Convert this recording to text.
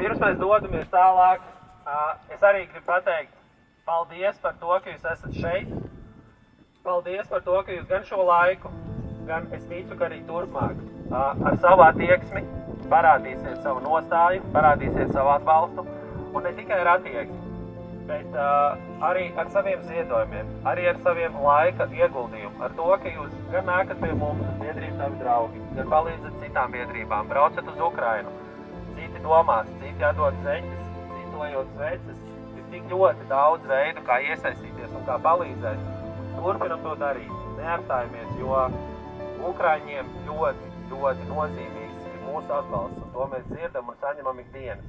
Pirms mēs dodamies tālāk, es arī gribu pateikt paldies par to, ka jūs esat šeit. Paldies par to, ka jūs gan šo laiku, gan es ticu, ka arī turpmāk ar savu attieksmi parādīsiet savu nostāju, parādīsiet savu atbalstu, un ne tikai ar attieksmi, bet arī ar saviem ziedojumiem, arī ar saviem laika ieguldījumu, ar to, ka jūs gan nākat pie mums, biedrību tavi draugi, gan palīdzat citām biedrībām, braucat uz Ukrainu, citi domās, citi atdod zeķes, citi lejot sveces, ir tik ļoti daudz veidu, kā iesaistīties un kā palīdzēt. Turpinam to darīt, neapstājamies, jo Ukraiņiem ļoti, ļoti nozīmīgs ir mūsu atbalsts, un to mēs dzirdam un saņemam ikdienas.